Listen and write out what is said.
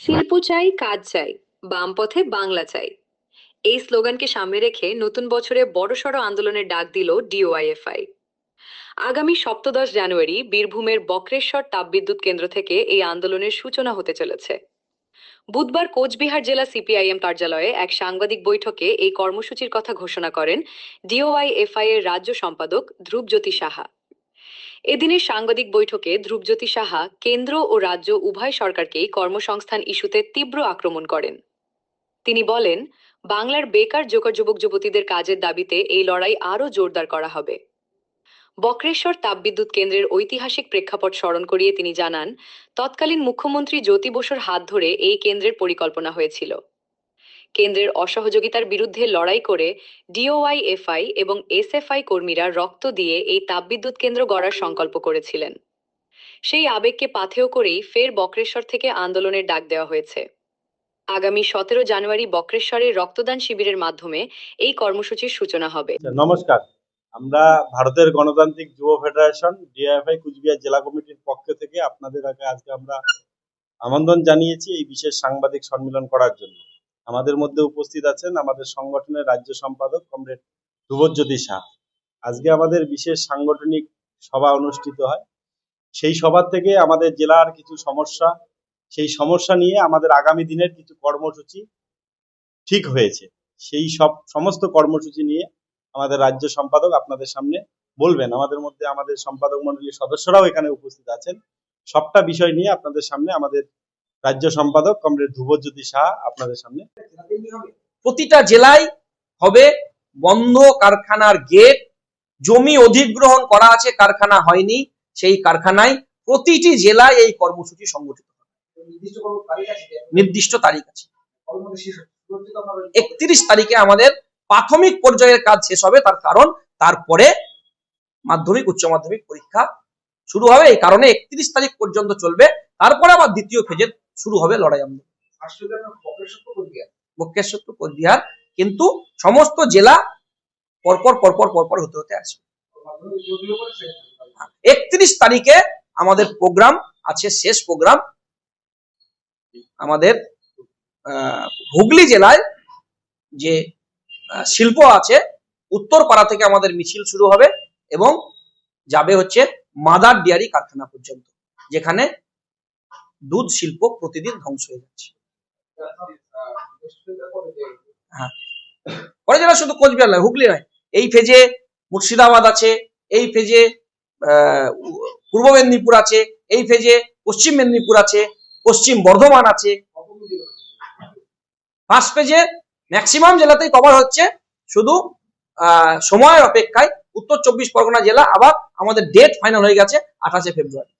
শিল্প চাই, কাজ চাই, বামপথে বাংলা চাই, এই স্লোগানকে সামনে রেখে নতুন বছরে বড়সড় আন্দোলনের ডাক দিল ডিওয়াইএফআই। আগামী ৭ম জানুয়ারি বীরভূমের বক্রেশ্বর তাপবিদ্যুৎ কেন্দ্র থেকে এই আন্দোলনের সূচনা হতে চলেছে। বুধবার কোচবিহার জেলা সিপিআইএম কার্যালয়ে এক সাংবাদিক বৈঠকে এই কর্মসূচির কথা ঘোষণা করেন ডিওয়াইএফআই এর রাজ্য সম্পাদক ধ্রুবজ্যোতি সাহা। এদিনের সাংবাদিক বৈঠকে ধ্রুবজ্যোতি সাহা কেন্দ্র ও রাজ্য উভয় সরকারকেই কর্মসংস্থান ইস্যুতে তীব্র আক্রমণ করেন। তিনি বলেন, বাংলার বেকার যুবক যুবতীদের কাজের দাবিতে এই লড়াই আরও জোরদার করা হবে। বক্রেশ্বর তাপবিদ্যুৎ কেন্দ্রের ঐতিহাসিক প্রেক্ষাপট স্মরণ করিয়ে তিনি জানান, তৎকালীন মুখ্যমন্ত্রী জ্যোতি বসুর হাত ধরে এই কেন্দ্রের পরিকল্পনা হয়েছিল। কেন্দ্রের অসহযোগিতার বিরুদ্ধে লড়াই করে ডিওয়াইএফআই এবং এসএফআই কর্মীরা রক্ত দিয়ে এই তাপবিদ্যুৎ কেন্দ্র গড়ার সংকল্প করেছিলেন। সেই আবেগকে পাথেয় করেই ফের বক্রেশ্বর থেকে আন্দোলনের ডাক দেওয়া হয়েছে। আগামী ১৭ জানুয়ারি বক্রেশ্বরের রক্তদান শিবিরের মাধ্যমে এই কর্মসূচির সূচনা হবে। নমস্কার, আমরা ভারতের গণতান্ত্রিক যুব ফেডারেশন ডিওয়াইএফআই কুচবিহার জেলা কমিটির পক্ষ থেকে আপনাদের আজকে আমরা আমন্ত্রণ জানিয়েছি এই বিশেষ সাংবাদিক সম্মেলন করার জন্য। আমাদের মধ্যে উপস্থিত আছেন আমাদের সংগঠনের রাজ্য সম্পাদক কমরেড ধ্রুবজ্যোতি সাহা। আজকে আমাদের বিশেষ সাংগঠনিক সভা অনুষ্ঠিত হয়। সেই সভা থেকে আমাদের জেলার কিছু সমস্যা, সেই সমস্যা নিয়ে আমাদের আগামী দিনের কিছু কর্মসূচি ঠিক হয়েছে। সেই সমস্ত কর্মসূচি নিয়ে আমাদের রাজ্য সম্পাদক আপনাদের সামনে বলবেন। আমাদের মধ্যে আমাদের সম্পাদক মণ্ডলীর সদস্যরাও এখানে উপস্থিত আছেন। সবটা বিষয় নিয়ে আপনাদের সামনে আমাদের রাজ্য সম্পাদক কমরেড ধ্রুবজ্যোতি সাহা আপনাদের সামনে। প্রতিটা জেলায় হবে বন্ধ কারখানার গেট, জমি অধিগ্রহণ করা আছে, কারখানা হয়নি, সেই কারখানায় প্রতিটি জেলায় এই কর্মসূচি সংগঠিত হবে। নির্দিষ্ট তারিখ আছে। ৩১ তারিখে আমাদের প্রাথমিক পর্যায়ের কাজ শেষ হবে। তার কারণ তারপরে মাধ্যমিক উচ্চ মাধ্যমিক পরীক্ষা শুরু হবে। এই কারণে ৩১ তারিখ পর্যন্ত চলবে। তারপরে আবার দ্বিতীয় ফেজের শুরু হবে লড়াই আন্দোলন। বক্রেশ্বর তো কোচবিহার, কিন্তু সমস্ত জেলা পরপর হতে আসবে। ৩১ তারিখে আমাদের প্রোগ্রাম আছে, শেষ প্রোগ্রাম। আমাদের হুগলি জেলায় যে শিল্প আছে, উত্তরপাড়া থেকে আমাদের মিছিল শুরু হবে এবং যাবে হচ্ছে মাদার ডেয়ারি কারখানা পর্যন্ত, যেখানে দুধ শিল্প প্রতিদিন ধ্বংস হয়ে যাচ্ছে। হ্যাঁ, পরে জেলা শুধু কোচবিহার নয়, হুগলি নয়, এই ফেজে মুর্শিদাবাদ আছে, এই ফেজে পূর্ব মেদিনীপুর আছে, এই ফেজে পশ্চিম মেদিনীপুর আছে, পশ্চিম বর্ধমান আছে। ফার্স্ট পেজে ম্যাক্সিমাম জেলাতেই কভার হচ্ছে, শুধু সময়ের অপেক্ষায় উত্তর ২৪ পরগনা জেলা আবার আমাদের ডেট ফাইনাল হয়ে গেছে ২৮ ফেব্রুয়ারি।